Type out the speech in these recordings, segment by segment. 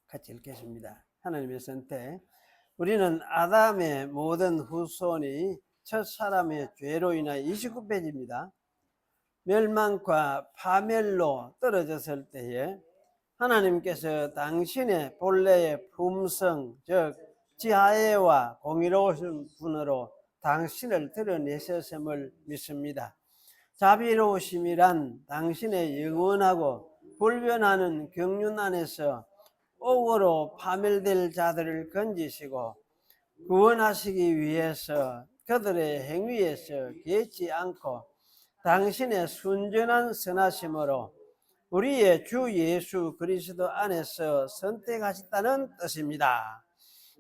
같이 읽겠습니다. 하나님의 선택. 우리는 아담의 모든 후손이 첫 사람의 죄로 인하여 29페이지입니다. 멸망과 파멸로 떨어졌을 때에 하나님께서 당신의 본래의 품성, 즉 지하애와 공의로우신 분으로 당신을 드러내셨음을 믿습니다. 자비로우심이란 당신의 영원하고 불변하는 경륜 안에서 억으로 파멸될 자들을 건지시고 구원하시기 위해서 그들의 행위에서 개의치 않고 당신의 순전한 선하심으로 우리의 주 예수 그리스도 안에서 선택하셨다는 뜻입니다.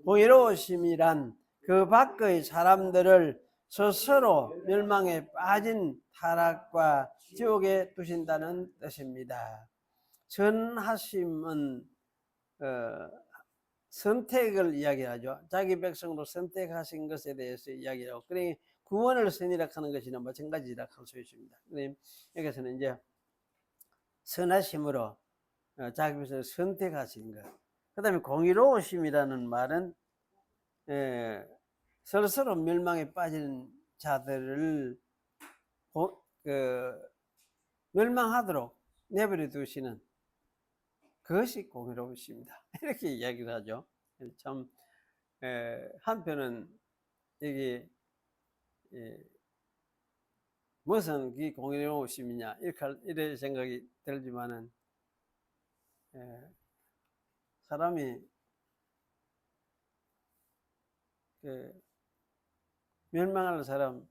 공의로우심이란 그 밖의 사람들을 스스로 멸망에 빠진 타락과 지옥에 두신다는 뜻입니다. 선하심은 선택을 이야기하죠. 자기 백성으로 선택하신 것에 대해서 이야기하고, 그러니 구원을 선이라 하는 것이나 마찬가지라 할 수 있습니다. 여기서는 이제 선하심으로 자기 백성을 선택하신 것. 그 다음에 공의로우심이라는 말은 스스로 멸망에 빠진 자들을 멸망하도록 내버려 두시는 그것이 공의로우십니다. 이렇게 이야기를 하죠. 참 한편은 이게 무슨 이 공의로우심이냐 이런 생각이 들지만은 사람이 멸망할 사람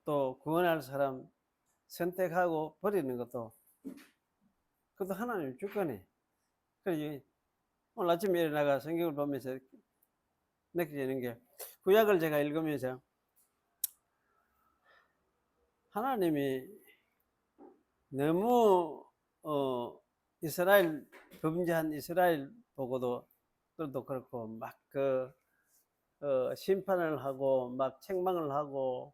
또 구원할 사람 선택하고 버리는 것도 그것도 하나님 주권이. 그래서 오늘 아침에 일어나가 성경을 보면서 느끼는 게, 구약을 제가 읽으면서 하나님이 너무 이스라엘 범죄한 이스라엘 보고도 그렇고 막 심판을 하고 막 책망을 하고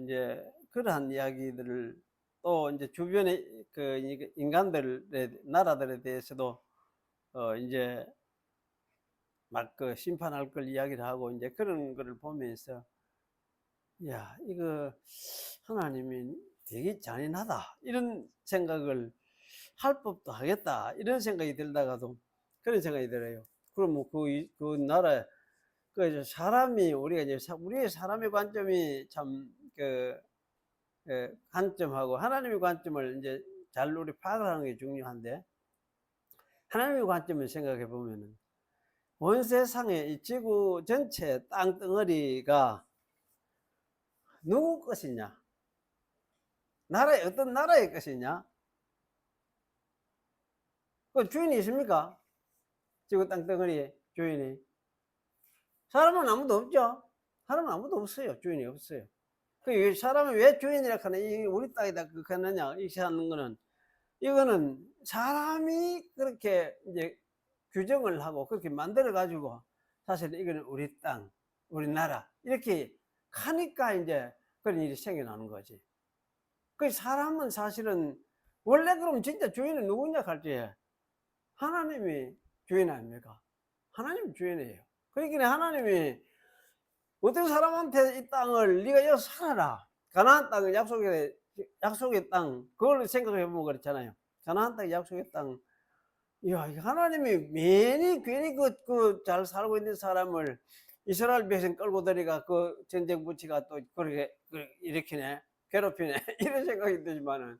이제 그러한 이야기들을 또 이제 주변의 그 인간들의 나라들에 대해서도 이제 막 심판할 걸 이야기를 하고 이제 그런 거를 보면서, 야, 이거 하나님이 되게 잔인하다 이런 생각을 할 법도 하겠다 이런 생각이 들다가도 그런 생각이 들어요. 그럼 뭐 그 나라 그 사람이 우리가 이제 우리의 사람의 관점이 참 관점하고 하나님의 관점을 이제 잘 우리 파악을 하는 게 중요한데, 하나님의 관점을 생각해 보면은 온 세상의 이 지구 전체 땅덩어리가 누구 것이냐, 어떤 나라의 것이냐, 그 주인이 있습니까? 지구 땅덩어리의 주인이. 사람은 아무도 없죠. 사람은 아무도 없어요. 주인이 없어요. 그 사람이 왜 주인이라 하나, 우리 땅에다 그렇게 하느냐 이렇게 하는 거는, 이거는 사람이 그렇게 이제 규정을 하고 그렇게 만들어 가지고 사실 이거는 우리 땅, 우리나라 이렇게 하니까 이제 그런 일이 생겨나는 거지. 그 사람은 사실은 원래 그럼 진짜 주인은 누구냐 할 때 하나님이 주인 아닙니까? 하나님 주인이에요. 그러니까 하나님이 어떤 사람한테 이 땅을 네가 여기서 살아라, 가나안 땅은 약속의 땅, 그걸 생각해 보면 그렇잖아요. 가나안 땅, 약속의 땅. 야, 하나님이 괜히 잘 살고 있는 사람을 이스라엘 백성 끌고 들어가 그 전쟁 부치가 또 그렇게 일으키네, 괴롭히네 이런 생각이 들지만은,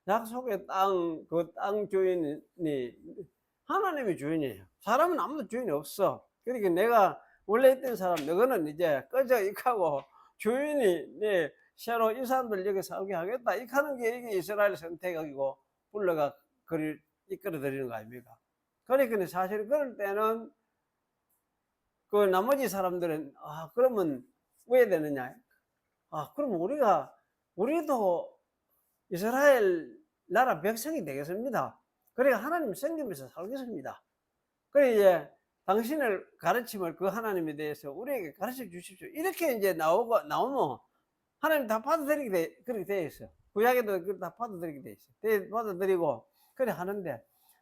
약속의 땅, 그 땅 주인이 하나님이 주인이에요. 사람은 아무도 주인이 없어. 그러니까 내가 원래 있던 사람, 너는 이제 꺼져 익하고 주인이 새로 이 사람들 여기 살게 하겠다 이렇게 하는 게 이게 이스라엘 선택이고 불러가 그를 이끌어들이는 거 아닙니까? 그러니까 사실 그럴 때는 그 나머지 사람들은 그러면 왜 되느냐? 그럼 우리도 이스라엘 나라 백성이 되겠습니다. 그러니까 하나님 섬기면서 살겠습니다. 그래 이제 당신을 가르침을 그 하나님에 대해서 우리에게 가르쳐 주십시오. 이렇게 이제 나오면 하나님 다 받아들이게 그렇게 되어 있어요. 구약에도 다 받아들이게 되어 있어요. 받아들이고 그래 하는데,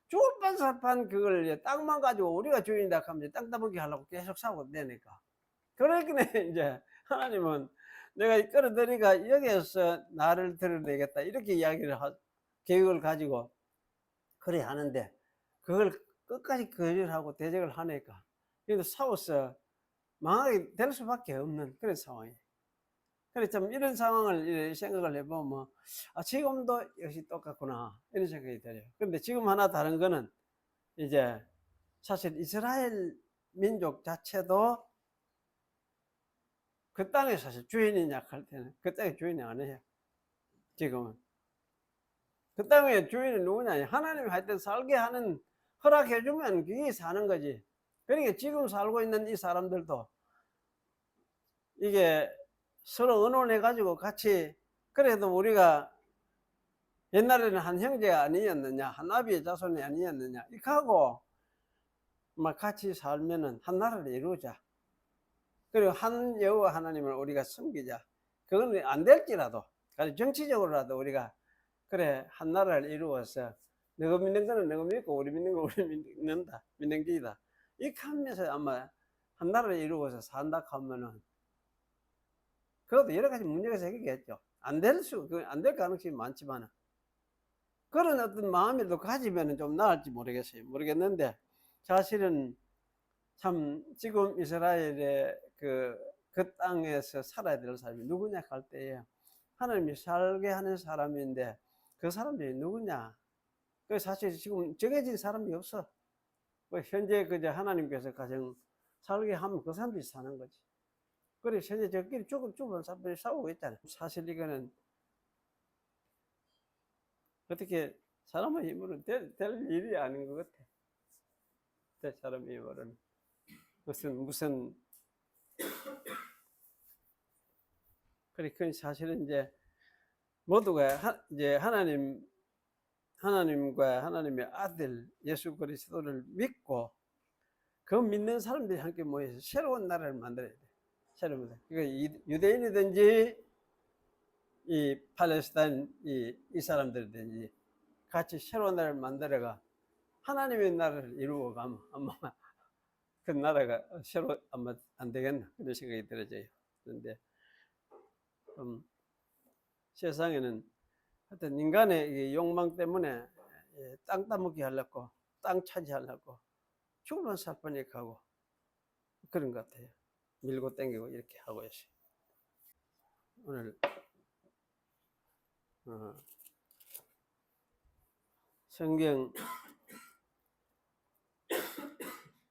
죽을 뻔사판 그걸 이제 땅만 가지고 우리가 주인이다 하면 땅 따먹기 하려고 계속 사고 되니까. 그러니까 이제 하나님은 내가 끌어들이가 여기에서 나를 드러내겠다 이렇게 이야기를 계획을 가지고 그래 하는데 그걸 끝까지 거절하고 대적을 하니까 그래도 싸워서 망하게 될 수밖에 없는 그런 상황이에요. 그래서 좀 이런 상황을 생각을 해보면 지금도 역시 똑같구나 이런 생각이 들어요. 그런데 지금 하나 다른 거는 이제 사실 이스라엘 민족 자체도 그 땅에 사실 주인이 약할 때는 그 땅의 주인이 아니에요. 지금은 그 땅의 주인이 누구냐? 하나님이 하여튼 살게 하는 허락해주면 그게 사는 거지. 그러니까 지금 살고 있는 이 사람들도 이게 서로 의논해가지고 같이 그래도 우리가 옛날에는 한 형제가 아니었느냐, 한 아비의 자손이 아니었느냐, 이렇게 하고 막 같이 살면은 한 나라를 이루자. 그리고 한 여호와 하나님을 우리가 섬기자. 그건 안 될지라도, 정치적으로라도 우리가 그래 한 나라를 이루어서 너가 믿는 거는 너가 믿고 우리 믿는 거 우리 믿는다, 믿는 게이다. 이렇게 하면서 아마 한 나라를 이루어서 산다 하면은 그것도 여러 가지 문제가 생기겠죠. 안 될 가능성이 많지만은. 그런 어떤 마음이라도 가지면 좀 나을지 모르겠는데, 사실은 참 지금 이스라엘의 그 땅에서 살아야 될 사람이 누구냐 할 때에 하나님이 살게 하는 사람인데 그 사람이 누구냐? 그 사실 지금 정해진 사람이 없어. 현재 그저 하나님께서 가정 살게 하면 그 사람들이 사는 거지. 그래 현재 저끼리 죽은 사람들이 싸우고 있잖아. 사실 이거는 어떻게 사람의 힘으로 될 일이 아닌 것 같아. 사람의 힘으로는 무슨 그래 그 사실은 이제 모두가 이제 하나님과 하나님의 아들 예수 그리스도를 믿고 그 믿는 사람들이 함께 모여서 새로운 나라를 만들어야 돼. 새로운 나라. 그러니까 유대인이든지 이 팔레스타인 이 사람들이든지 같이 새로운 나라를 만들어가 하나님의 나라를 이루어 가면 아마 그 나라가 새로 아마 안 되겠나 그런 생각이 들어져요. 그런데 세상에는 하여튼 인간의 욕망 때문에 땅 따먹기 하려고 땅 차지하려고 죽으면 살 뻔히 하고 그런 것 같아요. 밀고 당기고 이렇게 하고 있어요. 오늘 성경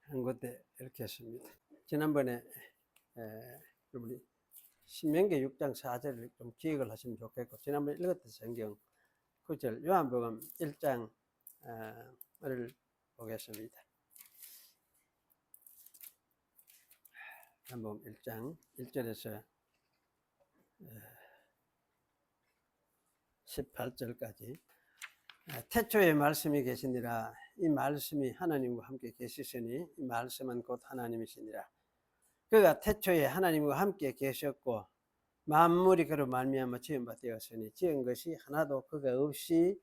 한 곳에 이렇게 했습니다. 지난번에 우리 신명기 6장 4절을 좀 기억을 하시면 좋겠고 지난번에 읽었던 성경 9절 요한복음 1장을 보겠습니다. 요한복음 1장 1절에서 18절까지 태초에 말씀이 계시니라 이 말씀이 하나님과 함께 계시으니 이 말씀은 곧 하나님이시니라. 그가 태초에 하나님과 함께 계셨고 만물이 그로 말미암아 지은 바 되었으니 지은 것이 하나도 그가 없이는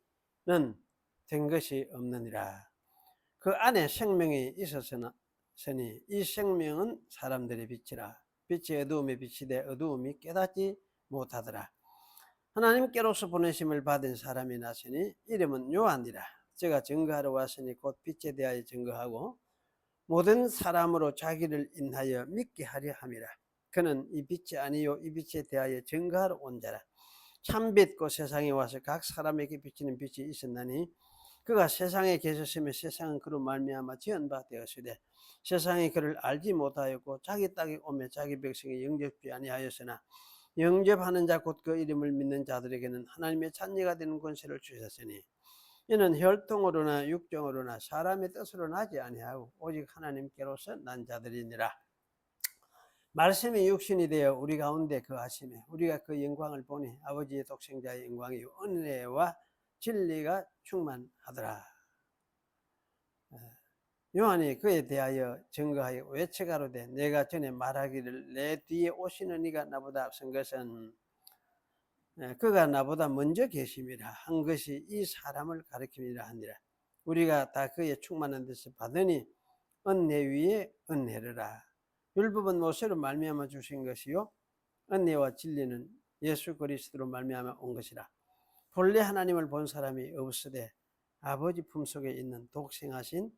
된 것이 없느니라. 그 안에 생명이 있었으니 이 생명은 사람들의 빛이라. 빛이 어두움에 비치되 어두움이 깨닫지 못하더라. 하나님께로서 보내심을 받은 사람이 나서니 이름은 요한이라. 제가 증거하러 왔으니 곧 빛에 대하여 증거하고 모든 사람으로 자기를 인하여 믿게 하려 함이라. 그는 이 빛이 아니요 이 빛에 대하여 증거하러 온 자라. 참빛 곧 세상에 와서 각 사람에게 비치는 빛이 있었나니 그가 세상에 계셨으며 세상은 그로 말미암아 지은 바 되었으되 세상이 그를 알지 못하였고 자기 땅에 오며 자기 백성이 영접지 아니하였으나 영접하는 자 곧 그 이름을 믿는 자들에게는 하나님의 찬미가 되는 권세를 주셨으니 이는 혈통으로나 육정으로나 사람의 뜻으로 나지 아니하고 오직 하나님께로서 난 자들이니라. 말씀이 육신이 되어 우리 가운데 거하시며 우리가 그 영광을 보니 아버지의 독생자의 영광이 은혜와 진리가 충만하더라. 요한이 그에 대하여 증거하여 외쳐가로되 내가 전에 말하기를 내 뒤에 오시는 이가 나보다 앞선 것은 그가 나보다 먼저 계심이라 한 것이 이 사람을 가리킴이라 하니라. 우리가 다 그의 충만한 데서 받으니 은혜 위에 은혜르라. 율법은 모세로 말미암아 주신 것이요 은혜와 진리는 예수 그리스도로 말미암아 온 것이라. 본래 하나님을 본 사람이 없으되 아버지 품속에 있는 독생하신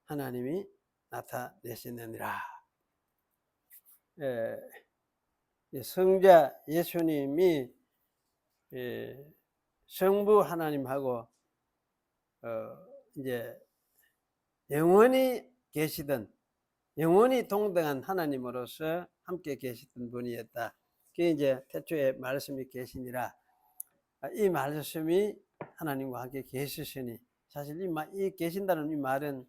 하나님이 나타내시느니라. 성자 예수님이 성부 하나님하고 이제 영원히 계시던, 영원히 동등한 하나님으로서 함께 계시던 분이었다. 그게 이제 태초에 말씀이 계시니라. 이 말씀이 하나님과 함께 계시시니, 사실 이 계신다는 이 말은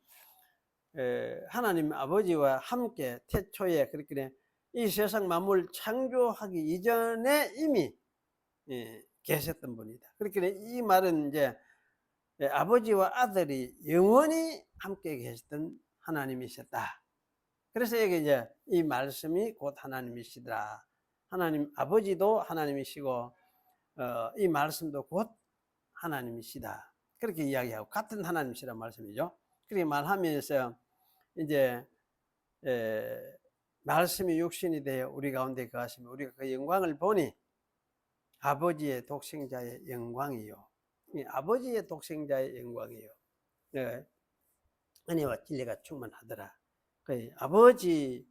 하나님 아버지와 함께 태초에, 그렇게 이 세상 만물 창조하기 이전에 이미 계셨던 분이다. 그렇게 이 말은 이제 아버지와 아들이 영원히 함께 계셨던 하나님이셨다. 그래서 여기 이제 이 말씀이 곧 하나님이시더라. 하나님 아버지도 하나님이시고 이 말씀도 곧 하나님이시다. 그렇게 이야기하고 같은 하나님이시란 말씀이죠. 그렇게 말하면서 이제 말씀이 육신이 되어 우리 가운데 거하시며 우리가 그 영광을 보니 아버지의 독생자의 영광이요. 아버지의 독생자의 영광이요. 은혜와 진리가 충만하더라. 그 아버지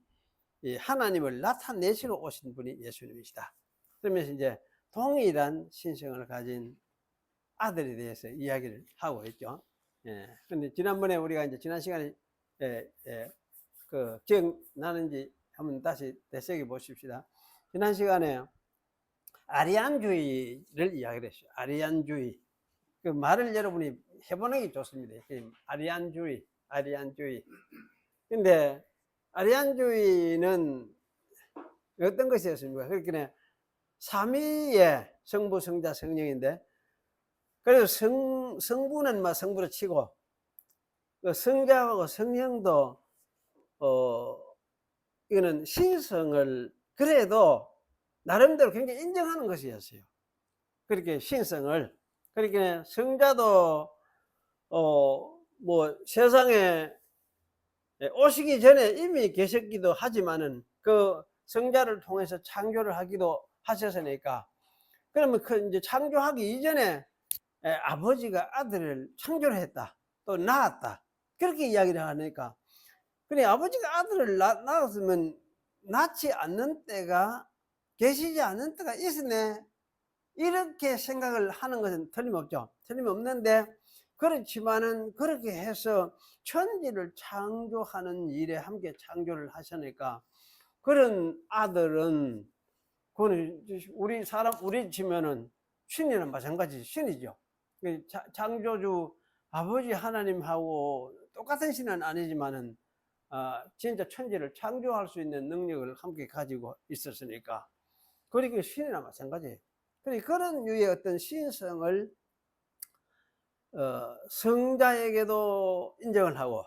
하나님을 나타내시러 오신 분이 예수님이시다. 그러면서 이제 동일한 신성을 가진 아들에 대해서 이야기를 하고 있죠. 근데 지난번에 우리가 이제 지난 시간에 그 기억나는지 한번 다시 되새겨 보십시다. 지난 시간에 아리안주의를 이야기를 했어요. 아리안주의. 그 말을 여러분이 해보는 게 좋습니다. 아리안주의. 근데 아리안주의는 어떤 것이었습니까? 그렇게 삼위의 성부, 성자, 성령인데, 그래서 성부는 막 성부로 치고, 그 성자하고 성령도 이거는 신성을 그래도 나름대로 굉장히 인정하는 것이었어요. 그렇게 신성을. 그렇게 성자도 뭐 세상에 오시기 전에 이미 계셨기도 하지만은 그 성자를 통해서 창조를 하기도 하셨으니까, 그러면 그 이제 창조하기 이전에 아버지가 아들을 창조를 했다, 또 낳았다, 그렇게 이야기를 하니까, 그래 아버지가 아들을 낳았으면 낳지 않는 때가, 계시지 않는 때가 있으네, 이렇게 생각을 하는 것은 틀림없죠. 틀림없는데, 그렇지만은 그렇게 해서 천지를 창조하는 일에 함께 창조를 하시니까, 그런 아들은 그거는 우리 치면은 신이랑 마찬가지 신이죠. 창조주 아버지 하나님하고 똑같은 신은 아니지만은 진짜 천지를 창조할 수 있는 능력을 함께 가지고 있었으니까, 그러니까 신이나 마찬가지예요. 그런 유의 어떤 신성을 성자에게도 인정을 하고,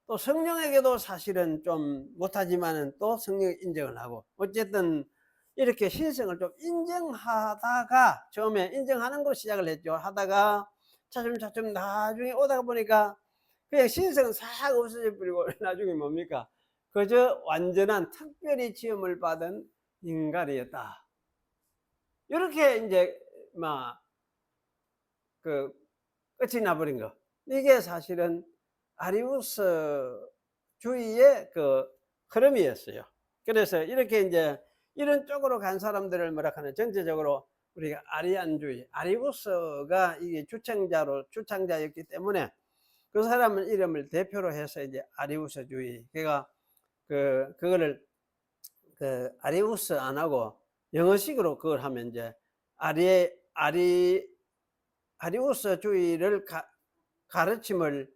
또 성령에게도 사실은 좀 못하지만은 또 성령에 인정을 하고, 어쨌든 이렇게 신성을 좀 인정하다가, 처음에 인정하는 걸로 시작을 했죠. 하다가 차츰 나중에 오다가 보니까 그냥 신성은 싹 없어져 버리고 나중에 뭡니까? 그저 완전한 특별히 지음을 받은 인간이었다. 이렇게 이제 그 끝이 나버린 거. 이게 사실은 아리우스주의의 그 흐름이었어요. 그래서 이렇게 이제 이런 쪽으로 간 사람들을 뭐라 하는, 전체적으로 우리가 아리안주의, 아리우스가 이게 주창자였기 때문에 그 사람을 이름을 대표로 해서 이제 아리우스주의. 그러니까 그거를 아리우스 안 하고 영어식으로 그걸 하면 이제 아리우스주의를 가르침을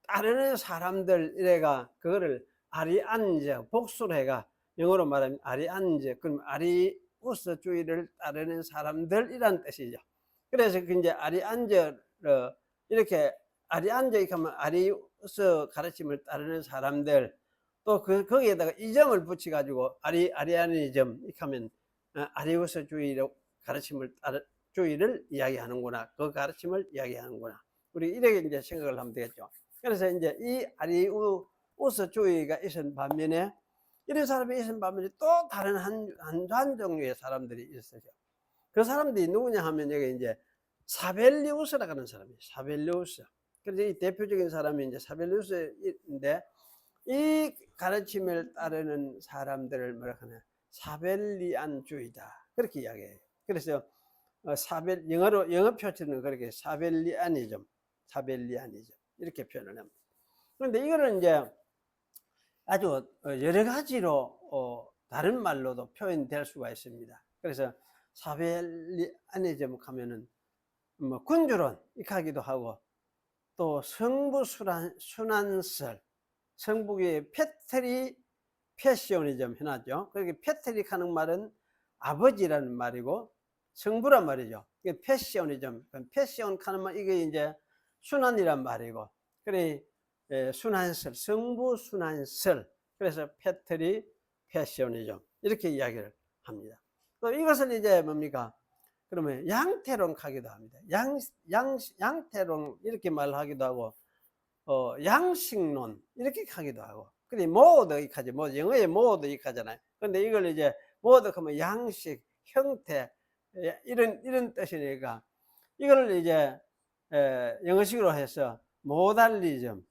따르는 사람들, 이래가 그거를 아리안제, 복수를 해가 영어로 말하면 아리안제, 그럼 아리우스주의를 따르는 사람들이란 뜻이죠. 그래서 이제 아리안제, 이렇게 아리안제 하면 아리우스 가르침을 따르는 사람들, 또 거기에다가 이점을 붙여 가지고 아리아니즘 이렇게 하면 아리우스주의로 가르침을 주의를 이야기하는구나, 그 가르침을 이야기하는구나, 우리 이렇게 이제 생각을 하면 되겠죠. 그래서 이제 이 아리우스주의가 있은 반면에 이런 사람이 있은 반면에 또 다른 한 종류의 사람들이 있어요. 그 사람들이 누구냐 하면 여기 이제 사벨리우스라고 하는 사람이에요. 사벨리우스. 그래서 이 대표적인 사람이 이제 사벨리우스인데 이 가르침을 따르는 사람들을 뭐라 하냐 사벨리안주의다 그렇게 이야기해요. 그래서 영어 표현은 그렇게 사벨리아니즘 이렇게 표현을 합니다. 그런데 이거는 이제 아주 여러 가지로 다른 말로도 표현될 수가 있습니다. 그래서 사벨리아니즘 하면은 뭐 군주론 이하기도 하고 또 성부순환설 성북의 패트리 패시오니즘 해놨죠. 그렇게 패트릭 하는 말은 아버지라는 말이고 성부란 말이죠. 패시오니즘 패시온 하는 말 이게 이제 순환이란 말이고 그래 순환설 성부순환설 그래서 패트리 패시오니즘 이렇게 이야기를 합니다. 또 이것을 이제 뭡니까 그러면 양태론 하기도 합니다. 양태론 이렇게 말하기도 하고 양식론 이렇게 하기도 하고 근데 모드 이까지 뭐 영어에 모드 이까잖아요. 근데 이걸 이제 모드 하면 양식 형태 이런 뜻이니까 이걸 이제 영어식으로 해서 모달리즘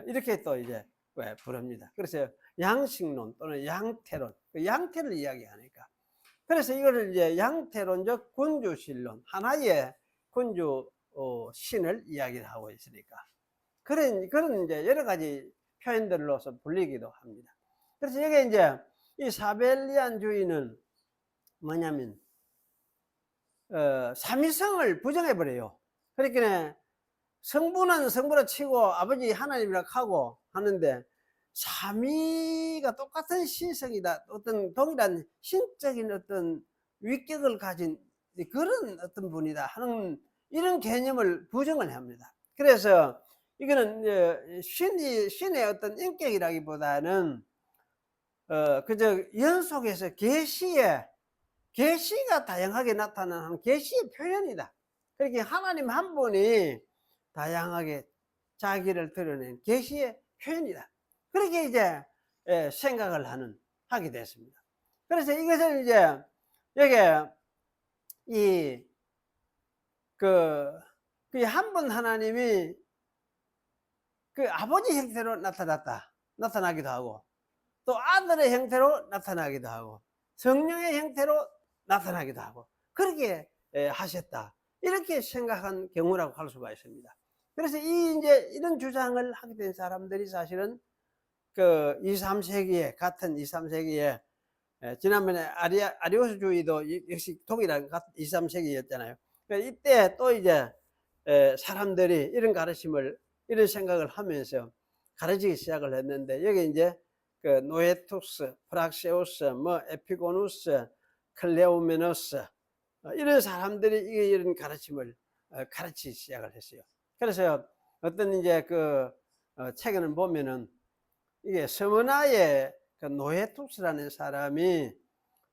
이렇게 또 이제 부릅니다. 그래서 양식론 또는 양태론 양태를 이야기하니까 그래서 이거를 이제 양태론적 군주신론 하나의 군주 신을 이야기를 하고 있으니까 그런 이제 여러 가지 표현들로서 불리기도 합니다. 그래서 여기 이제 이 사벨리안주의는 뭐냐면 삼위성을 부정해 버려요. 그러니까 성부는 성부라 치고 아버지 하나님이라 하고 하는데 삼위가 똑같은 신성이다. 어떤 동일한 신적인 어떤 위격을 가진 그런 어떤 분이다 하는 이런 개념을 부정을 합니다. 그래서 이거는 신의 어떤 인격이라기보다는 그저 연속해서 계시가 다양하게 나타나는 계시의 표현이다. 그렇게 하나님 한 분이 다양하게 자기를 드러낸 계시의 표현이다. 그렇게 이제 생각을 하게 됐습니다. 그래서 이것을 이제 여기 한 분 하나님이 그 아버지 형태로 나타나기도 하고 또 아들의 형태로 나타나기도 하고 성령의 형태로 나타나기도 하고 그렇게 하셨다 이렇게 생각한 경우라고 할 수가 있습니다. 그래서 이제 이런 주장을 하게 된 사람들이 사실은 그 2, 3세기에 같은 2, 3세기에 지난번에 아리오스주의도 역시 동일한 2, 3세기였잖아요. 이때 또 이제 사람들이 이런 가르침을 이런 생각을 하면서 가르치기 시작을 했는데 여기 이제 그 노에투스, 프락세우스, 뭐 에피고누스, 클레오메너스 이런 사람들이 이런 가르침을 가르치기 시작을 했어요. 그래서 어떤 이제 그 책에는 보면은 이게 서머나의 그 노에투스라는 사람이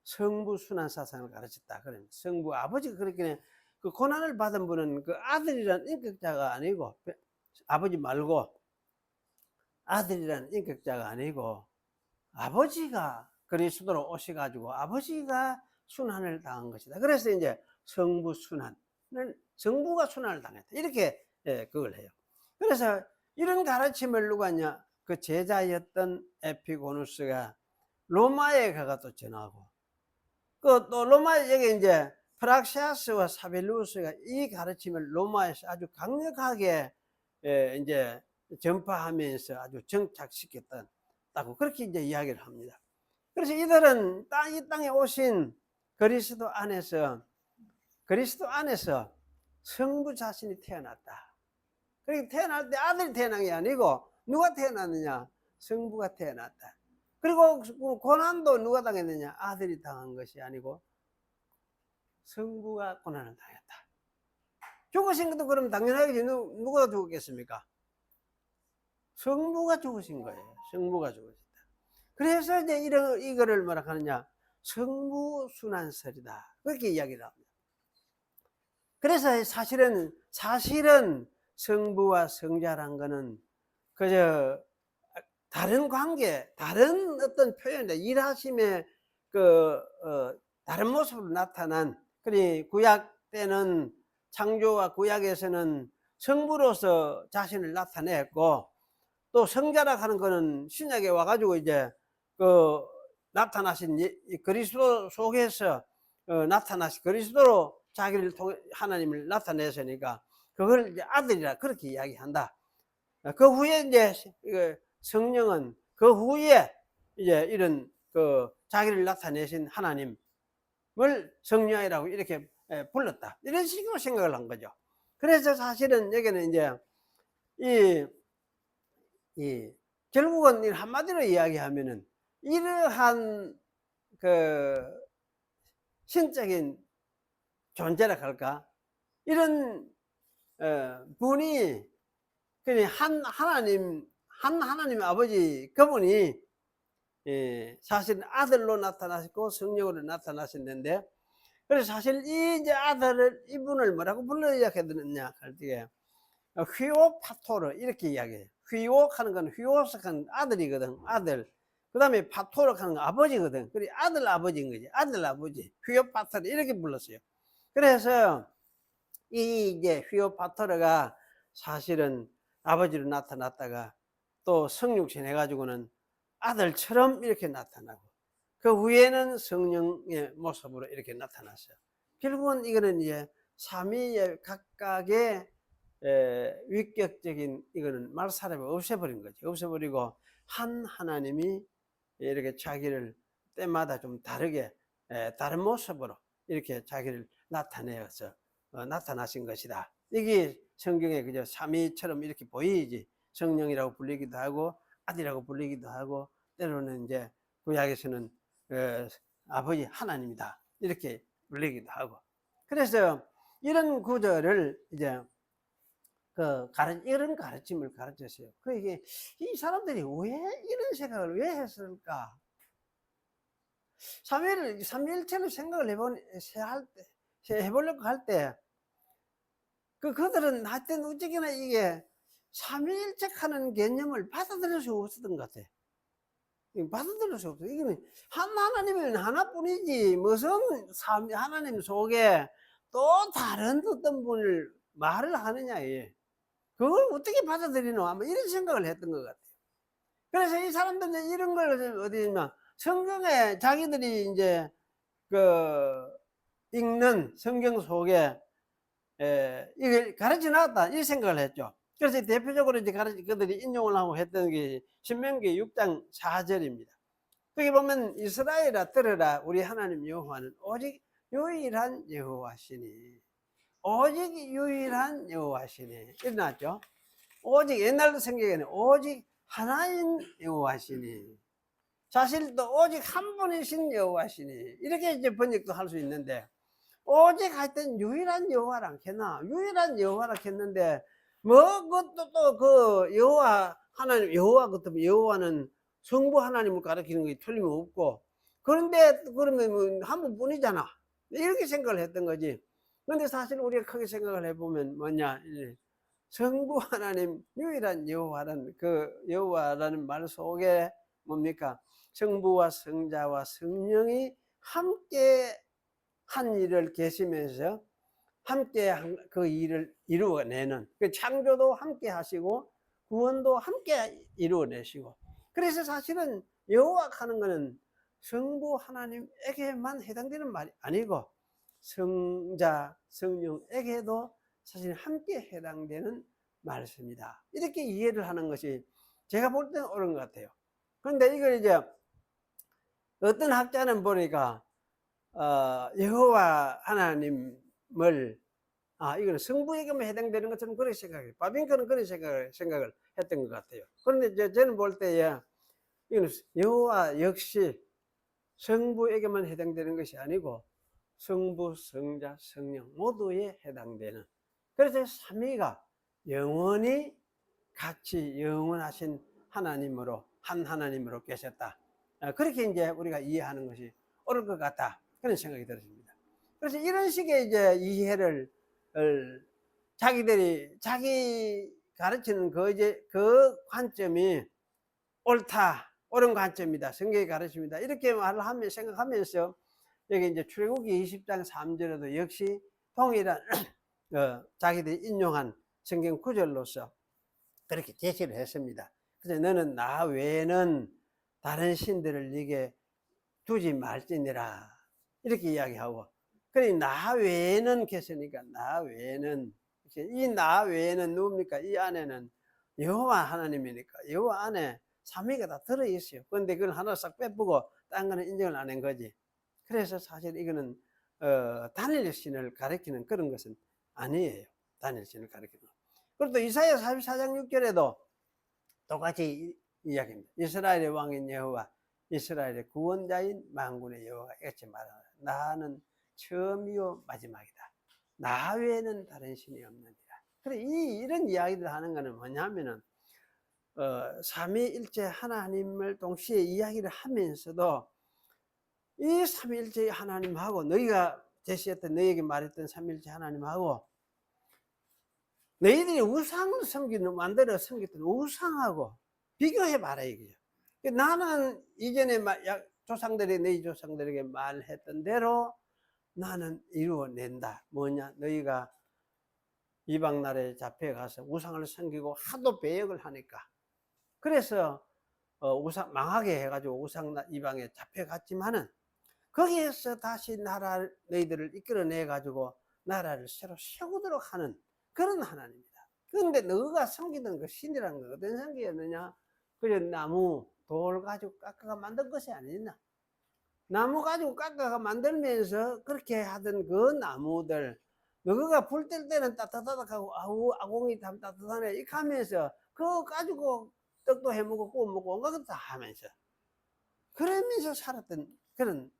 성부순환 사상을 가르쳤다. 그래 성부 아버지가 그렇게 그 고난을 받은 분은 그 아들이라는 인격자가 아니고 아버지 말고 아들이라는 인격자가 아니고 아버지가 그리스도로 오셔가지고 아버지가 순환을 당한 것이다. 그래서 이제 성부가 순환을 당했다. 이렇게 그걸 해요. 그래서 이런 가르침을 누가 하냐? 그 제자였던 에피고누스가 로마에 가가 또 전하고 그 또 로마에 여기 이제 프락시아스와 사벨루스가 이 가르침을 로마에서 아주 강력하게 이제 전파하면서 아주 정착시켰다고 그렇게 이제 이야기를 합니다. 그래서 이들은 이 땅에 오신 그리스도 안에서 성부 자신이 태어났다. 그렇게 태어날 때 아들이 태어난 게 아니고 누가 태어났느냐? 성부가 태어났다. 그리고 고난도 누가 당했느냐? 아들이 당한 것이 아니고 성부가 고난을 당했다. 죽으신 것도 그럼 당연하게 누가 죽었겠습니까? 성부가 죽으신 거예요. 성부가 죽으셨다. 그래서 이제 이거를 뭐라 하느냐? 성부순환설이다. 그렇게 이야기를 합니다. 그래서 사실은 성부와 성자란 거는 그저 다른 관계, 다른 어떤 표현인데 일하심의 다른 모습으로 나타난, 그리 구약 때는 창조와 구약에서는 성부로서 자신을 나타냈고, 또 성자라 하는 거는 신약에 와가지고 이제 그 나타나신 이 그리스도 속에서 나타나신 그리스도로 자기를 통해 하나님을 나타내시니까 그걸 이제 아들이라 그렇게 이야기한다. 그 후에 이제 성령은 그 후에 이제 이런 자기를 나타내신 하나님을 성령이라고 이렇게 불렀다. 이런 식으로 생각을 한 거죠. 그래서 사실은 여기는 이제 결국은 한마디로 이야기하면은 이러한 신적인 존재라 할까? 이런 분이 그냥 하나님 아버지 그분이 사실 아들로 나타나셨고 성령으로 나타나셨는데, 그래서 사실 이제 이분을 뭐라고 불러야 되느냐 할 때 휘오파토르 이렇게 이야기해요. 휘옥하는 건 휘오스한 아들이거든, 아들. 그 다음에 파토르 하는 건 아버지거든. 그래 아들 아버지인 거지. 아들 아버지 휘오파토르 이렇게 불렀어요. 그래서 이제 휘오파토르가 사실은 아버지로 나타났다가 또 성육신 해가지고는 아들처럼 이렇게 나타나고, 그 후에는 성령의 모습으로 이렇게 나타났어요. 결국은 이거는 이제 삼위의 각각의 위격적인 이거는 말사람을 없애버린 거죠. 없애버리고 한 하나님이 이렇게 자기를 때마다 좀 다르게 다른 모습으로 이렇게 자기를 나타내어서 나타나신 것이다. 이게 성경에 그저 삼위처럼 이렇게 보이지. 성령이라고 불리기도 하고 아들이라고 불리기도 하고, 때로는 이제 구약에서는 아버지 하나님이다 이렇게 불리기도 하고. 그래서 이런 구절을 이제 이런 가르침을 가르쳤어요. 이게 이 사람들이 왜 이런 생각을 왜 했을까? 삼위일체를 생각을 해보려고 할 때, 그들은 하여튼 어쨌거나 이게 삼위일체하는 개념을 받아들일 수 없었던 것 같아. 받아들일 수 없어. 이거는 하나님은 하나뿐이지 무슨 하나님 속에 또 다른 어떤 분을 말을 하느냐, 예. 그걸 어떻게 받아들이노? 아마 이런 생각을 했던 것 같아요. 그래서 이 사람들은 이런 걸 어디냐, 성경에 자기들이 이제 읽는 성경 속에 이걸 가르쳐 놨다 이 생각을 했죠. 그래서 대표적으로 이제 그들이 인용을 하고 했던 게 신명기 6장 4절입니다. 거기 보면 이스라엘아 들으라, 우리 하나님 여호와는 오직 유일한 여호와시니, 오직 유일한 여호와시니 일어났죠. 오직, 옛날도 생각에는 오직 하나인 여호와시니, 사실 또 오직 한 분이신 여호와시니 이렇게 이제 번역도 할 수 있는데, 오직 하여튼 유일한 여호와라 했나, 유일한 여호와라 했는데 그것도 또 여호와 하나님, 여호와는 성부 하나님을 가리키는 게 틀림없고, 그런데 그러면 한 분뿐이잖아 이렇게 생각을 했던 거지. 그런데 사실 우리가 크게 생각을 해보면 뭐냐, 성부 하나님 유일한 여호와라는 여호와라는 말 속에 뭡니까, 성부와 성자와 성령이 함께 한 일을 계시면서 함께 그 일을 이루어내는, 창조도 함께 하시고 구원도 함께 이루어내시고, 그래서 사실은 여호와 하는 것은 성부 하나님에게만 해당되는 말이 아니고 성자 성령에게도 사실 함께 해당되는 말씀이다, 이렇게 이해를 하는 것이 제가 볼 때는 옳은 것 같아요. 그런데 이걸 이제 어떤 학자는 보니까 여호와 하나님을 이거는 성부에게만 해당되는 것처럼 그렇게 생각해요. 바빙크는 그런 생각을 했던 것 같아요. 그런데 저는 볼 때에 이거는 여호와 역시 성부에게만 해당되는 것이 아니고 성부, 성자, 성령 모두에 해당되는, 그래서 삼위가 영원히 같이 영원하신 하나님으로, 한 하나님으로 계셨다, 그렇게 이제 우리가 이해하는 것이 옳을 것 같다, 그런 생각이 들었습니다. 그래서 이런 식의 이제 이해를 자기 가르치는 그 관점이 옳다, 옳은 관점이다, 성경이 가르칩니다. 이렇게 말을 하면 생각하면서 여기 이제 출애굽기 20장 3절에도 역시 동일한 자기들이 인용한 성경 구절로서 그렇게 제시를 했습니다. 그래서 너는 나 외에는 다른 신들을 네게 두지 말지니라 이렇게 이야기하고, 그래 나 외에는 계시니까 나 외에는, 이 나 외에는 누굽니까? 이 안에는 여호와 하나님이니까 여호와 안에 삼위가 다 들어있어요. 그런데 그걸 하나 싹 빼보고 딴 거는 인정을 안 한 거지. 그래서 사실 이거는 다니엘 신을 가리키는 그런 것은 아니에요. 다니엘 신을 가리키는. 그리고 또 이사야 44장 6절에도 똑같이 이야기합니다. 이스라엘의 왕인 여호와, 이스라엘의 구원자인 만군의 여호와가 이같이 말하노라. 나는 처음이요 마지막이다. 나 외에는 다른 신이 없느니라. 그래 이런 이야기를 하는 거는 뭐냐면은 삼위일체 하나님을 동시에 이야기를 하면서도 이 삼위일체 하나님하고 너희가 제시했던, 너희에게 말했던 삼위일체 하나님하고 너희들이 우상을 만들어 섬겼던 우상하고 비교해 봐라 이거죠. 나는 이전에 조상들이 너희 조상들에게 말했던 대로 나는 이루어낸다. 뭐냐? 너희가 이방 나라에 잡혀가서 우상을 섬기고 하도 배역을 하니까, 그래서 우상 망하게 해가지고 이방에 잡혀갔지만은 거기에서 다시 너희들을 이끌어내 가지고 나라를 새로 세우도록 하는 그런 하나님이다. 그런데 너가 섬기던 그 신이라는 건 어떤 성기였느냐? 그래 나무 돌 가지고 깎아가 만든 것이 아니냐? 나무 가지고 깎아가 만들면서 그렇게 하던 그 나무들, 너가 불 뗄 때는 따뜻하다고 아궁이 참 따뜻하네 이렇게 하면서 그거 가지고 떡도 해먹고 구워 먹고 온갖 것도 다 하면서 그러면서 살았던 그런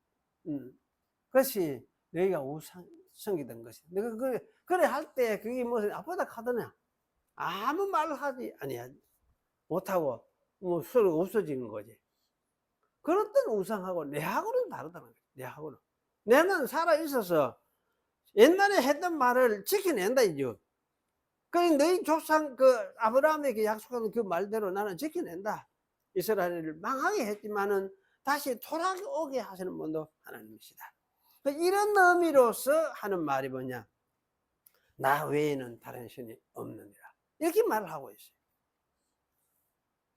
것이 너희가 우상 섬기던 것이. 너가 그래 할 때 그게 무슨 아프다 하더냐? 아무 말을 하지 못하고 뭐 서로 없어지는 거지. 그렇던 우상하고 내하고는 다르다는 거지. 내하고는. 내는 살아있어서 옛날에 했던 말을 지켜낸다 이죠. 그러니 너희 조상 아브라함에게 약속한 그 말대로 나는 지켜낸다. 이스라엘을 망하게 했지만은 다시 돌아오게 하시는 분도 하나님이시다. 이런 의미로서 하는 말이 뭐냐? 나 외에는 다른 신이 없느니라. 이렇게 말을 하고 있어요.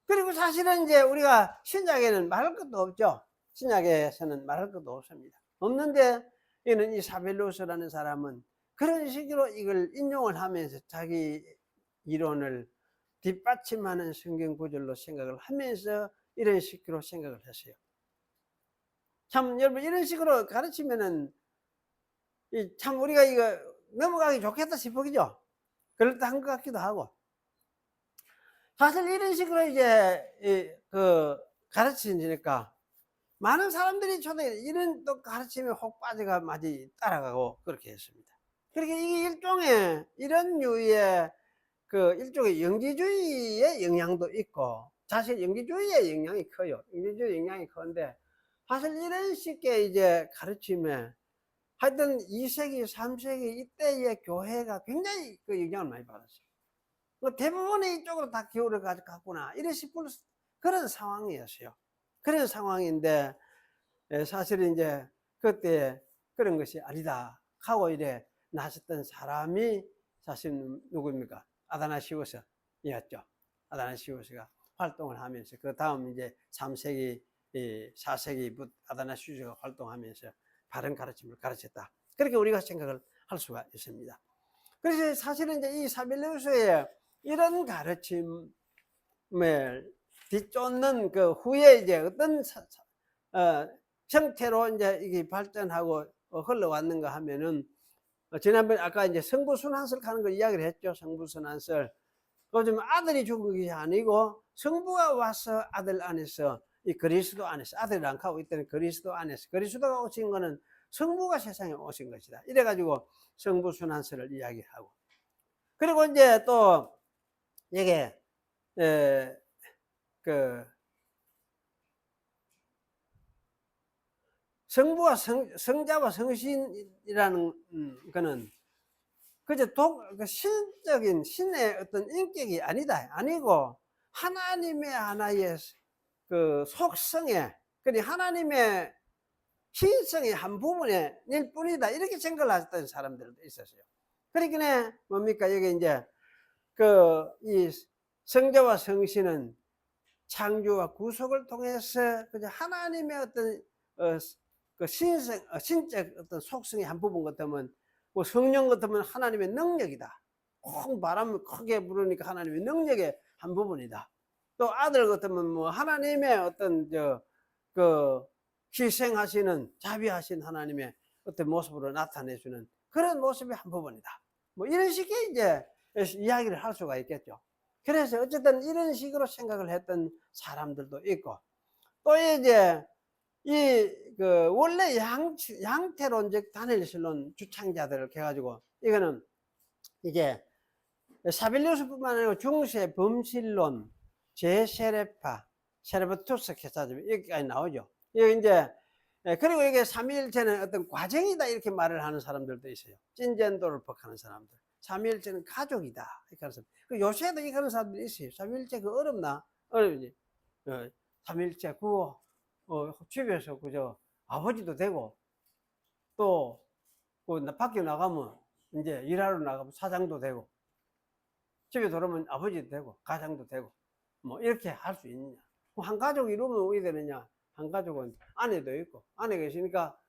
그리고 사실은 이제 우리가 신약에는 말할 것도 없죠. 신약에서는 말할 것도 없습니다. 없는데 이는 이 사벨로스라는 사람은 그런 식으로 이걸 인용을 하면서 자기 이론을 뒷받침하는 성경 구절로 생각을 하면서 이런 식으로 생각을 했어요. 참 여러분 이런 식으로 가르치면은 참 우리가 이거 넘어가기 좋겠다 싶으죠. 그럴듯한 것 같기도 하고. 사실 이런 식으로 이제 가르치니까 많은 사람들이 초대 이런 또 가르침에 혹 빠져가 마치 따라가고 그렇게 했습니다. 그러니까 이게 일종의 이런 류의 일종의 영지주의의 영향도 있고, 사실 영지주의의 영향이 커요. 영지주의 영향이 큰데 사실 이런 식의 이제 가르침에 하여튼 2세기, 3세기 이때의 교회가 굉장히 그 영향을 많이 받았어요. 대부분이 이쪽으로 다 기울어 갔구나 이래 싶은 그런 상황이었어요. 그런 상황인데 사실은 이제 그때 그런 것이 아니다 하고 이래 나섰던 사람이 사실 누구입니까? 아다나시우스였죠. 아다나시우스가 활동을 하면서 그 다음 이제 3세기, 4세기부터 아다나시우스가 활동하면서 바른 가르침을 가르쳤다. 그렇게 우리가 생각을 할 수가 있습니다. 그래서 사실은 이제 이 사빌리우스의 이런 가르침을 뒤쫓는 그 후에 이제 어떤 형태로 이제 이게 발전하고 흘러왔는가 하면은 지난번에 아까 이제 성부순환설 하는 거 이야기를 했죠. 성부순환설. 그좀 아들이 죽은 것이 아니고 성부가 와서 아들 안에서 이 그리스도 안에서 아들을 안 가고 있다는 그리스도 안에서 그리스도가 오신 거는 성부가 세상에 오신 것이다. 이래가지고 성부순환설을 이야기하고, 그리고 이제 또 이게 성부와 성자와 성신이라는 거는 그저 그 신적인 신의 어떤 인격이 아니고 하나님의 하나의 그 속성에, 그리 하나님의 신성의 한 부분에 일 뿐이다, 이렇게 생각을 하셨던 사람들도 있었어요. 그러니까 뭡니까, 여기 이제 이 성자와 성신은 창조와 구속을 통해서 그저 하나님의 어떤 그 신적 어떤 속성의 한 부분 같으면, 뭐 성령 같으면 하나님의 능력이다. 콩 바람을 크게 부르니까 하나님의 능력의 한 부분이다. 또 아들 같으면 뭐 하나님의 어떤 그 희생하시는 자비하신 하나님의 어떤 모습으로 나타내주는 그런 모습의 한 부분이다. 뭐 이런 식의 이제 이야기를 할 수가 있겠죠. 그래서 어쨌든 이런 식으로 생각을 했던 사람들도 있고, 또 이제 원래 양태론적 단일신론 주창자들을 해가지고, 이거는 이제 사빌리우스뿐만 아니고 중세 범실론, 제세례파, 세레버투스 개사점 여기까지 나오죠. 여기 이제 그리고 이게 삼위일체는 어떤 과정이다, 이렇게 말을 하는 사람들도 있어요. 찐전도를 법하는 사람들. 삼위일체는 가족이다, 이렇게 하는 사람. 요새도 이렇게 하는 사람들이 있어요. 삼위일체 어렵나? 어렵지. 삼위일체 집에서 그저 아버지도 되고, 또 밖에 나가면 이제 일하러 나가면 사장도 되고, 집에 돌아오면 아버지도 되고 가장도 되고, 뭐 이렇게 할 수 있느냐. 한 가족 이루면 어떻게 되느냐. 한 가족은 아내도 있고, 아내가 있으니까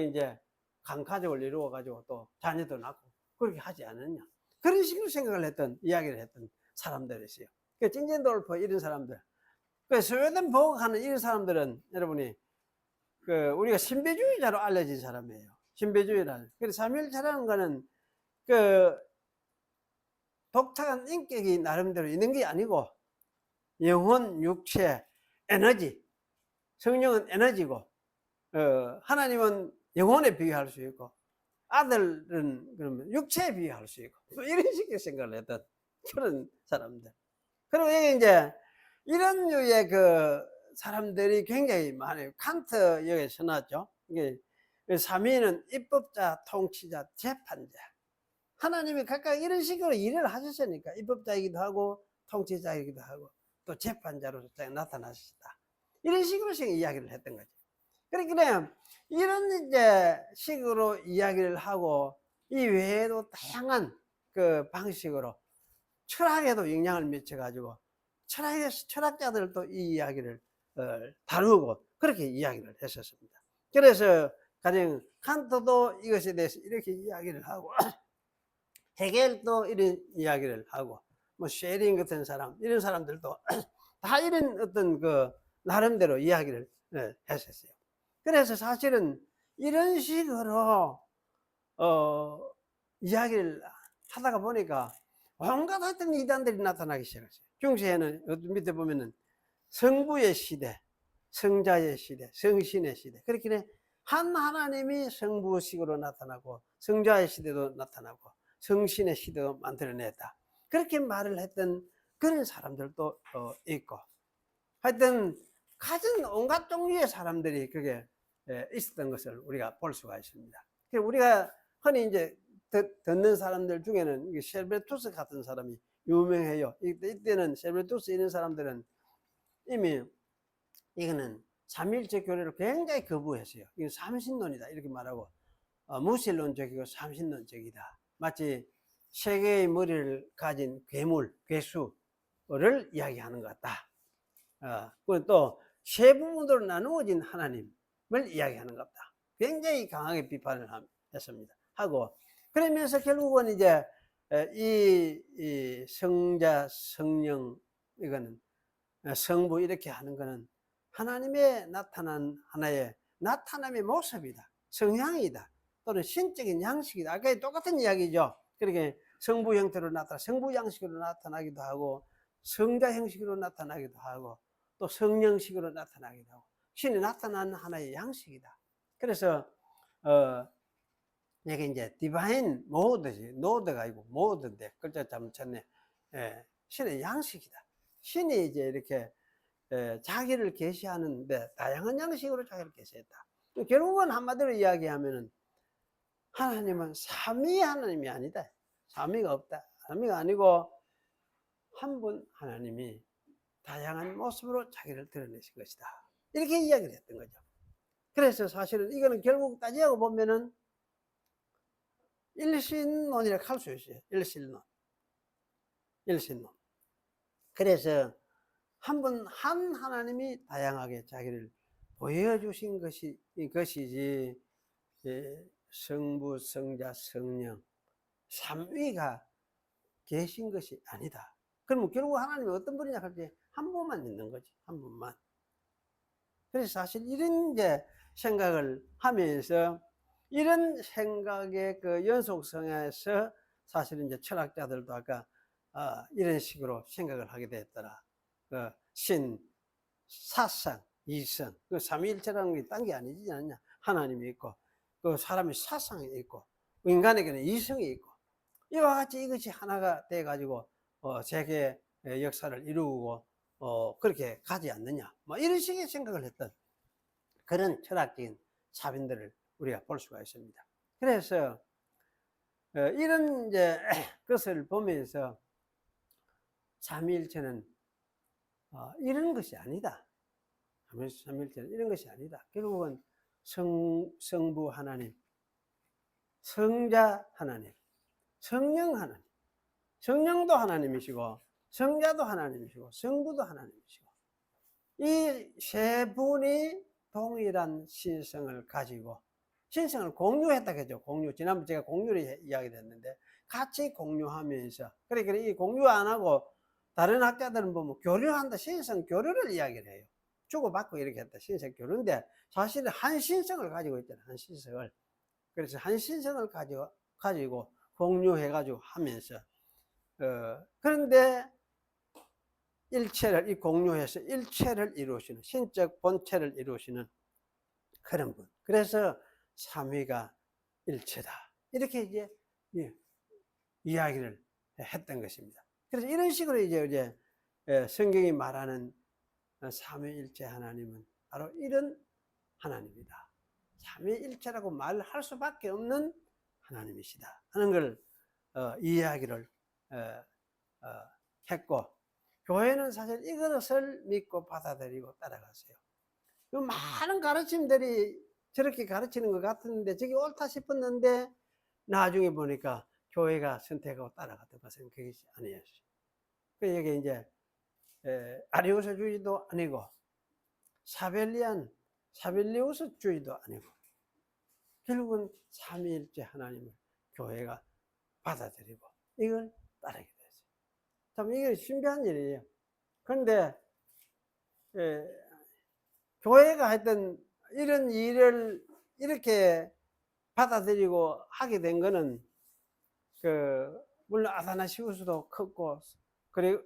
이제 한 가족을 이루어 가지고 또 자녀도 낳고 그렇게 하지 않느냐. 그런 식으로 생각을 했던, 이야기를 했던 사람들이었어요. 찐젠돌퍼 이런 사람들, 스웨덴 보학하는 이런 사람들은 여러분이 우리가 신비주의자로 알려진 사람이에요. 신비주의라는. 그래서 삼위일체라는 거는 독특한 인격이 나름대로 있는 게 아니고, 영혼, 육체, 에너지, 성령은 에너지고, 하나님은 영혼에 비유할 수 있고, 아들은 그러면 육체에 비유할 수 있고, 또 이런 식의 생각을 했던 그런 사람들. 그리고 여기 이제 이런 류의 사람들이 굉장히 많아요. 칸트 여기 써놨죠. 이게 삼위는 입법자, 통치자, 재판자. 하나님이 각각 이런 식으로 일을 하셨으니까 입법자이기도 하고 통치자이기도 하고 또 재판자로서 나타나셨다, 이런 식으로 이야기를 했던 거죠. 그러니까 이런 이제 식으로 이야기를 하고, 이 외에도 다양한 방식으로 철학에도 영향을 미쳐 가지고 철학자들도 이 이야기를 다루고 그렇게 이야기를 했었습니다. 그래서 가령 칸트도 이것에 대해서 이렇게 이야기를 하고, 헤겔도 이런 이야기를 하고, 뭐 쉐링 같은 사람, 이런 사람들도 다 이런 어떤 나름대로 이야기를 했었어요. 그래서 사실은 이런 식으로 이야기를 하다가 보니까 온갖 어떤 이단들이 나타나기 시작했어요. 중세에는 밑에 보면은 성부의 시대, 성자의 시대, 성신의 시대, 그렇게 한 하나님이 성부식으로 나타나고 성자의 시대도 나타나고 성신의 시대도 만들어냈다, 그렇게 말을 했던 그런 사람들도 있고, 하여튼 가진 온갖 종류의 사람들이 그게 있었던 것을 우리가 볼 수가 있습니다. 우리가 흔히 이제 듣는 사람들 중에는 셀베투스 같은 사람이 유명해요. 이때는 셀베투스 이런 사람들은 이미 이거는 삼위일체 교리를 굉장히 거부했어요. 이건 삼신론이다, 이렇게 말하고, 무신론적이고 삼신론적이다. 마치 세계의 머리를 가진 괴물, 괴수를 이야기하는 것 같다. 그리고 또 세 부분으로 나누어진 하나님을 이야기하는 것 같다. 굉장히 강하게 비판을 했습니다. 하고, 그러면서 결국은 이제 이 성자, 성령, 이거는 성부 이렇게 하는 거는 하나님의 나타난 하나의 나타남의 모습이다, 성향이다, 또는 신적인 양식이다. 아까 똑같은 이야기죠. 그렇게 성부 형태로 성부 양식으로 나타나기도 하고, 성자 형식으로 나타나기도 하고, 또 성령식으로 나타나기도 하고, 신이 나타나는 하나의 양식이다. 그래서 이게 이제 디바인 모드지, 노드가 아니고 모드인데 글자 잘못 쳤네. 신의 양식이다. 신이 이제 이렇게 자기를 계시하는데 다양한 양식으로 자기를 계시했다. 결국은 한마디로 이야기하면은 하나님은 삼위 하나님이 아니다. 삼위가 없다. 삼위가 아니고 한 분 하나님이 다양한 모습으로 자기를 드러내신 것이다. 이렇게 이야기를 했던 거죠. 그래서 사실은 이거는 결국 따지고 보면은 일신론이라고 할 수 있어요. 일신론. 일신론. 그래서 한 분 한 하나님이 다양하게 자기를 보여주신 것이지, 성부, 성자, 성령, 삼위가 계신 것이 아니다. 그러면 결국 하나님이 어떤 분이냐 할 때 한 분만 있는 거지. 한 분만. 그래서 사실 이런 이제 생각을 하면서 이런 생각의 그 연속성에서 사실은 이제 철학자들도 아까 이런 식으로 생각을 하게 됐더라. 그 신, 사상, 이성, 그 삼위일체라는 게 딴 게 아니지 않냐. 하나님이 있고, 그 사람의 사상이 있고, 인간에게는 이성이 있고, 이와 같이 이것이 하나가 돼가지고, 세계 역사를 이루고, 그렇게 가지 않느냐. 뭐 이런 식의 생각을 했던 그런 철학적인 사변들을 우리가 볼 수가 있습니다. 그래서, 이런 이제 것을 보면서 삼위일체는 이런 것이 아니다. 삼위일체는 이런 것이 아니다. 결국은 성부 하나님, 성자 하나님, 성령 하나님, 성령도 하나님이시고 성자도 하나님이시고 성부도 하나님이시고 이 세 분이 동일한 신성을 가지고 신성을 공유했다 그죠. 공유. 지난번 제가 공유를 이야기했는데 같이 공유하면서 그러니까 이 공유 안 하고 다른 학자들은 보면 교류한다, 신성 교류를 이야기를 해요. 주고받고 이렇게 했다, 신성 교류인데 사실은 한 신성을 가지고 있잖아요. 한 신성을. 그래서 한 신성을 가지고 공유해가지고 하면서 그런데 일체를 공유해서 일체를 이루시는 신적 본체를 이루시는 그런 분. 그래서 삼위가 일체다. 이렇게 이제 이야기를 했던 것입니다. 그래서 이런 식으로 이제 성경이 말하는 삼위일체 하나님은 바로 이런 하나님이다. 삼위일체라고 말할 수밖에 없는 하나님이시다 하는 걸 이야기를 했고, 교회는 사실 이것을 믿고 받아들이고 따라갔어요. 많은 가르침들이 저렇게 가르치는 것 같았는데 저게 옳다 싶었는데 나중에 보니까 교회가 선택하고 따라갔던 것은 그것이 아니었어요. 이게 이제 아리우스주의도 아니고 사벨리우스주의도 아니고 결국은 삼위일체 하나님을 교회가 받아들이고 이걸 따르게 됐어요. 참 이게 신비한 일이에요. 그런데 교회가 했던 이런 일을 이렇게 받아들이고 하게 된 거는 물론 아타나시우스도 컸고 그리고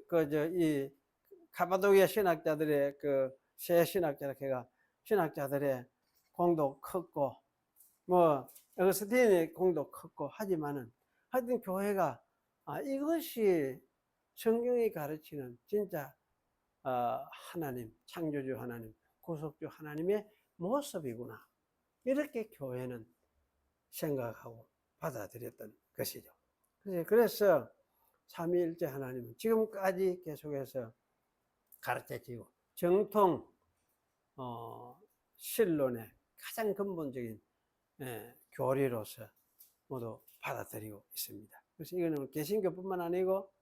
이 카바도기아 신학자들의 새 신학자들의 공도 컸고 뭐 어거스틴의 공도 컸고 하지만은 하여튼 교회가 이것이 성경이 가르치는 진짜 하나님, 창조주 하나님, 구속주 하나님의 모습이구나. 이렇게 교회는 생각하고 받아들였던 것이죠. 그래서 삼위일체 하나님은 지금까지 계속해서 가르쳐지고 정통 신론의 가장 근본적인 교리로서 모두 받아들이고 있습니다. 그래서 이거는 개신교뿐만 아니고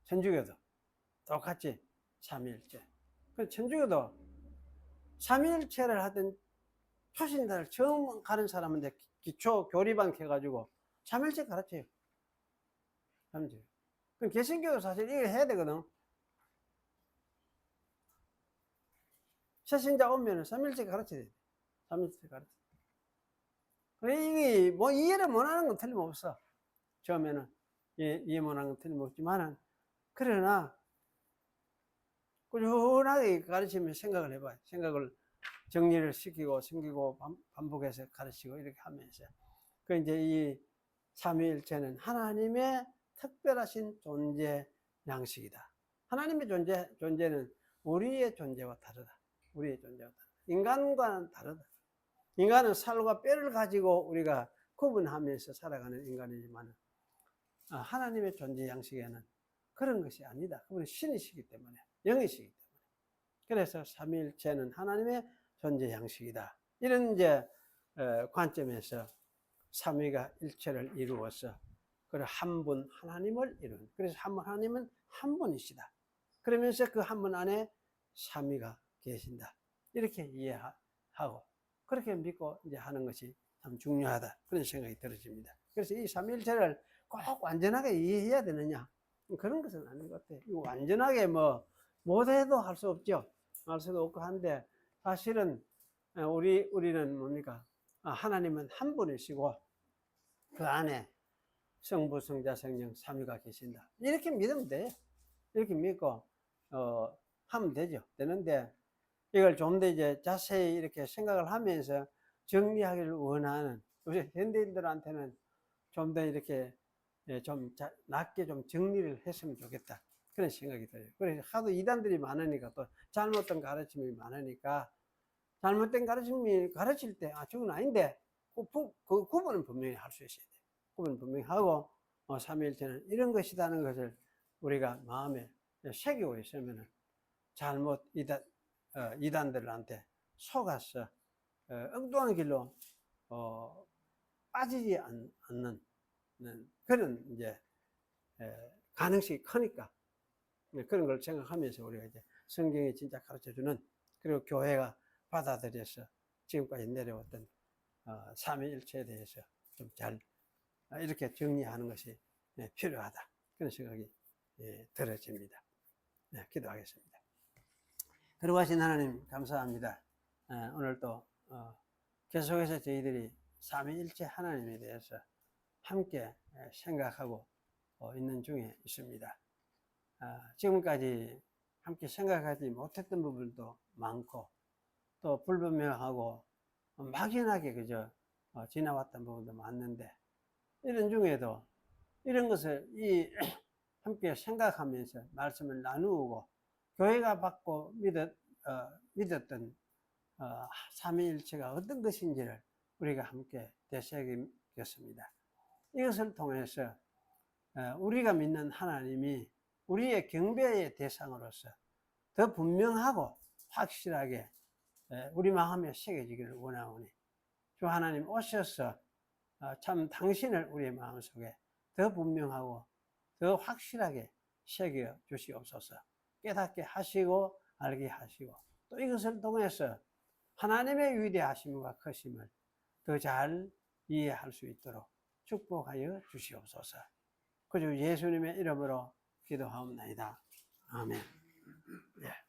천주교도 똑같이 삼위일체. 천주교도 삼위일체를 하던 초신자를 처음 가는 사람인데 기초 교리반 해가지고 삼위일체 가르쳐요. 삼위일체. 그럼 개신교도 사실 이걸 해야 되거든. 새신자 오면은 삼위일체 가르쳐야 돼. 삼위일체 가르쳐. 이게 뭐 이해를 못하는 건 틀림없어. 처음에는 이해 못하는 건 틀림없지만은 그러나 꾸준하게 가르치면 생각을 해봐요. 생각을 정리를 시키고 숨기고 반복해서 가르치고 이렇게 하면서 이제 이 삼위일체는 하나님의 특별하신 존재 양식이다. 하나님의 존재는 우리의 존재와 다르다. 우리의 존재와 다르다. 인간과는 다르다. 인간은 살과 뼈를 가지고 우리가 구분하면서 살아가는 인간이지만 하나님의 존재 양식에는 그런 것이 아니다. 그분은 신이시기 때문에, 영이시기 때문에. 그래서 삼위일체는 하나님의 존재 양식이다. 이런 이제 관점에서 삼위가 일체를 이루어서 그리고 한 분 하나님을 이루는, 그래서 한 분 하나님은 한 분이시다. 그러면서 그 한 분 안에 삼위가 계신다. 이렇게 이해하고 그렇게 믿고 이제 하는 것이 참 중요하다. 그런 생각이 들어집니다. 그래서 이 삼위일체를 꼭 완전하게 이해해야 되느냐? 그런 것은 아닌 것 같아요. 완전하게 못해도 할 수 없죠. 할 수도 없고 한데, 사실은 우리는 뭡니까? 하나님은 한 분이시고 그 안에 성부, 성자, 성령, 삼위가 계신다. 이렇게 믿으면 돼요. 이렇게 믿고 하면 되는데, 이걸 좀 더 이제 자세히 이렇게 생각을 하면서 정리하기를 원하는 우리 현대인들한테는 좀 더 이렇게 좀 낮게 좀 정리를 했으면 좋겠다. 그런 생각이 들어요. 그래서 하도 이단들이 많으니까, 또 잘못된 가르침이 많으니까, 잘못된 가르침이 가르칠 때, 저건 아닌데, 그 구분은 분명히 할 수 있어야 돼요. 구분 분명히 하고, 삼위일체는 이런 것이라는 것을 우리가 마음에 새기고 있으면 이단들한테 속아서 엉뚱한 길로 빠지지 않는 그런 이제 가능성이 크니까, 그런 걸 생각하면서 우리가 이제 성경이 진짜 가르쳐주는, 그리고 교회가 받아들여서 지금까지 내려왔던 삼위일체에 대해서 좀 잘 이렇게 정리하는 것이 필요하다. 그런 생각이 들어집니다. 기도하겠습니다. 거룩하신 하나님, 감사합니다. 오늘 또 계속해서 저희들이 삼위일체 하나님에 대해서 함께 생각하고 있는 중에 있습니다. 지금까지 함께 생각하지 못했던 부분도 많고, 또 불분명하고 막연하게 그저 지나왔던 부분도 많는데, 이런 중에도 이런 것을 함께 생각하면서 말씀을 나누고 교회가 받고 믿었던 삼위일체가 어떤 것인지를 우리가 함께 되새기겠습니다. 이것을 통해서 우리가 믿는 하나님이 우리의 경배의 대상으로서 더 분명하고 확실하게 우리 마음에 새겨지기를 원하오니, 주 하나님 오셔서 참 당신을 우리의 마음속에 더 분명하고 더 확실하게 새겨 주시옵소서. 깨닫게 하시고 알게 하시고, 또 이것을 통해서 하나님의 위대하심과 크심을 더 잘 이해할 수 있도록 축복하여 주시옵소서. 그저 예수님의 이름으로 기도하옵나이다. 아멘. 예.